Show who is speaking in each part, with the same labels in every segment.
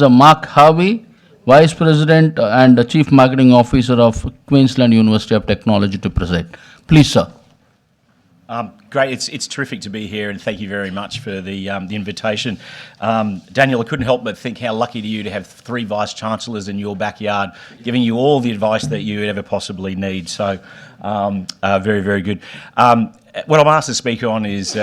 Speaker 1: Mark Harvey, Vice President and Chief Marketing Officer of Queensland University of Technology to present. Please, sir.
Speaker 2: Great, it's terrific to be here, and thank you very much for the invitation. Daniel, I couldn't help but think how lucky to you to have 3 Vice Chancellors in your backyard giving you all the advice that you would ever possibly need. So, very, very good. What I'm asked to speak on is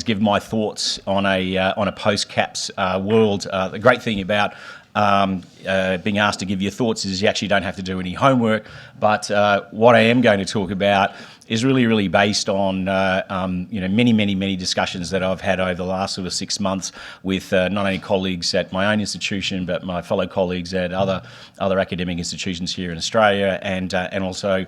Speaker 2: give my thoughts on a post-CAPS world. The great thing about being asked to give your thoughts is you actually don't have to do any homework, but what I am going to talk about is really based on many discussions that I've had over the last sort of 6 months with not only colleagues at my own institution but my fellow colleagues at other academic institutions here in Australia, and also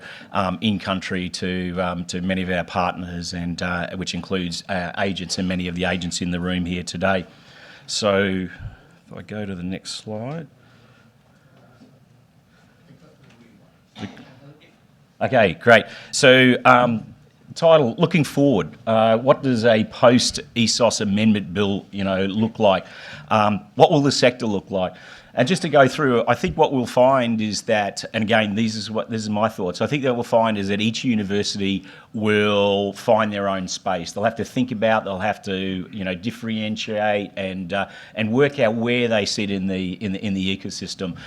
Speaker 2: in country to many of our partners, and which includes agents and many of the agents in the room here today. So if I go to the next slide. Okay, great. So, title, looking forward. What does a post-ESOS amendment bill, look like? What will the sector look like? And just to go through, I think what we'll find is that, and again, this is my thoughts. I think that we'll find is that each university will find their own space. They'll have to think about, they'll have to, differentiate and work out where they sit in the ecosystem.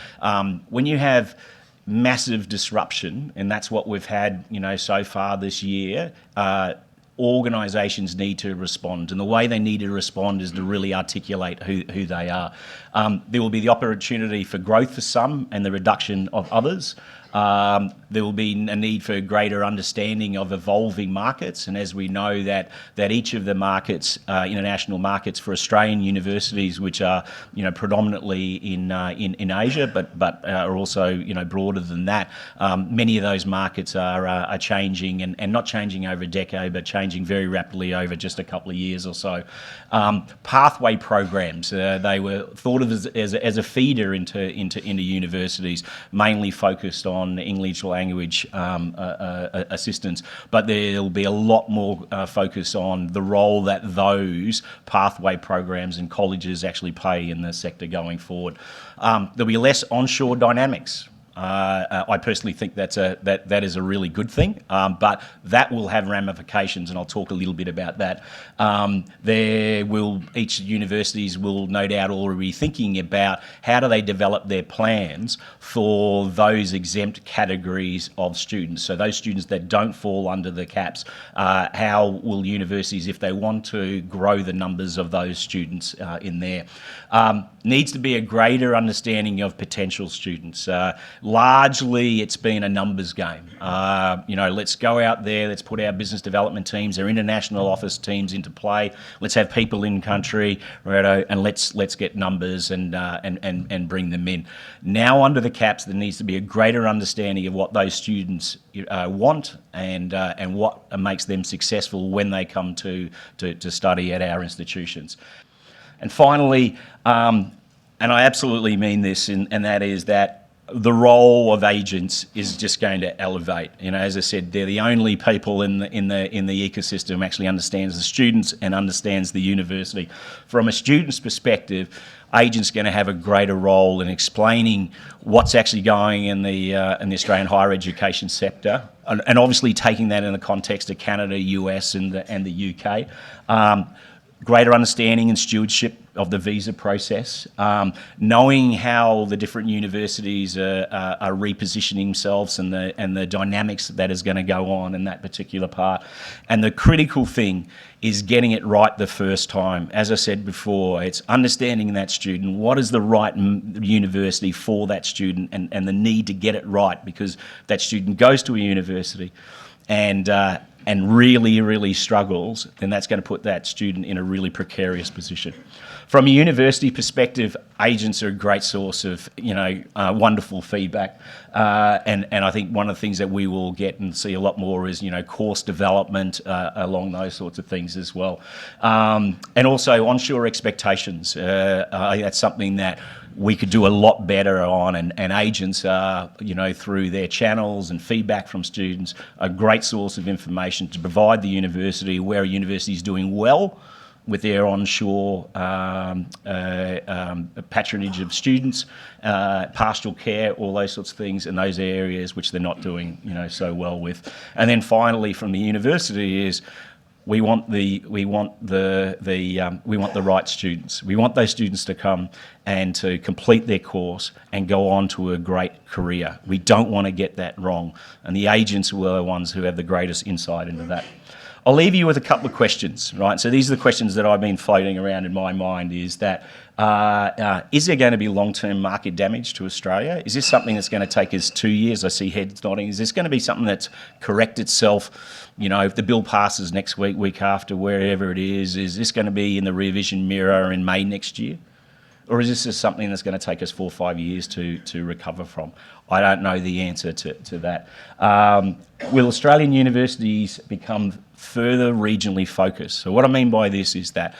Speaker 2: When you have massive disruption, and that's what we've had, so far this year, organisations need to respond, and the way they need to respond is to really articulate who they are. There will be the opportunity for growth for some and the reduction of others. There will be a need for greater understanding of evolving markets, and as we know that each of the markets, international markets for Australian universities, which are predominantly in Asia, but are also broader than that, many of those markets are changing, and not changing over a decade, but changing very rapidly over just a couple of years or so. Pathway programs, they were thought of as a feeder into universities, mainly focused on English language assistance, but there'll be a lot more focus on the role that those pathway programs and colleges actually play in the sector going forward. There'll be less onshore dynamics. I personally think that is a really good thing, but that will have ramifications, and I'll talk a little bit about that. Each universities will no doubt already be thinking about how do they develop their plans for those exempt categories of students. So those students that don't fall under the caps, how will universities, if they want to grow the numbers of those students in there? Needs to be a greater understanding of potential students. Largely, it's been a numbers game. Let's go out there, let's put our business development teams, our international office teams into play. Let's have people in country, and let's get numbers and bring them in. Now, under the caps, there needs to be a greater understanding of what those students want and what makes them successful when they come to study at our institutions. And finally, and I absolutely mean this, and that is that the role of agents is just going to elevate. As I said, they're the only people in the ecosystem who actually understands the students and understands the university. From a student's perspective, agents are going to have a greater role in explaining what's actually going in the Australian higher education sector, and obviously taking that in the context of Canada, US, and the UK. Greater understanding and stewardship of the visa process, knowing how the different universities are repositioning themselves and the dynamics that is going to go on in that particular part. And the critical thing is getting it right the first time. As I said before, it's understanding that student, what is the right university for that student, and the need to get it right, because that student goes to a university and really struggles, then that's going to put that student in a really precarious position. From a university perspective, agents are a great source of, wonderful feedback. And I think one of the things that we will get and see a lot more is, course development along those sorts of things as well. And also onshore expectations. I think that's something that we could do a lot better on, and agents are, through their channels and feedback from students, a great source of information to provide the university where a university is doing well with their onshore patronage of students, pastoral care, all those sorts of things in those areas which they're not doing, so well with. And then finally, from the university is we want the right students. We want those students to come and to complete their course and go on to a great career. We don't want to get that wrong, and the agents were the ones who have the greatest insight into that. I'll leave you with a couple of questions, right? So these are the questions that I've been floating around in my mind, is that is there going to be long-term market damage to Australia? Is this something that's going to take us 2 years? I see heads nodding. Is this going to be something that's correct itself? If the bill passes next week, week after, wherever it is this going to be in the rear vision mirror in May next year? Or is this just something that's going to take us 4 or 5 years to recover from? I don't know the answer to that. Will Australian universities become further regionally focused? So what I mean by this is that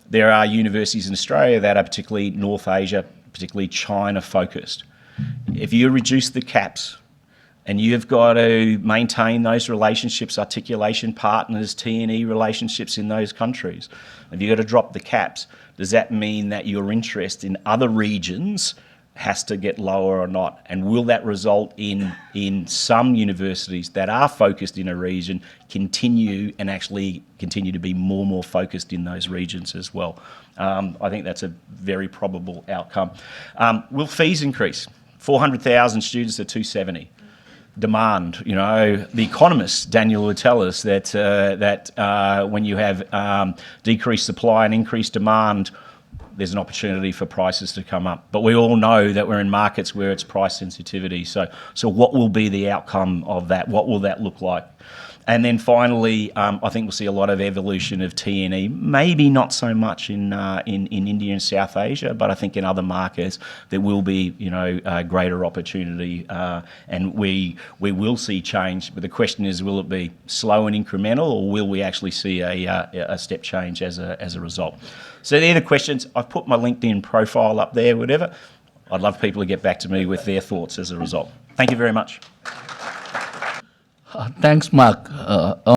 Speaker 2: there are universities in Australia that are particularly North Asia, particularly China focused. If you reduce the caps and you've got to maintain those relationships, articulation partners, T&E relationships in those countries, if you've got to drop the caps, does that mean that your interest in other regions has to get lower or not? And will that result in some universities that are focused in a region continue to be more focused in those regions as well? I think that's a very probable outcome. Will fees increase? 400,000 students to 270. Demand, the economist Daniel would tell us that when you have decreased supply and increased demand, there's an opportunity for prices to come up. But we all know that we're in markets where it's price sensitivity. So what will be the outcome of that? What will that look like? And then finally, I think we'll see a lot of evolution of T&E, maybe not so much in India and South Asia, but I think in other markets there will be, greater opportunity, and we will see change. But the question is, will it be slow and incremental, or will we actually see a step change as a result? So they're the questions. I've put my LinkedIn profile up there, whatever. I'd love people to get back to me with their thoughts as a result. Thank you very much.
Speaker 1: Thanks, Mark.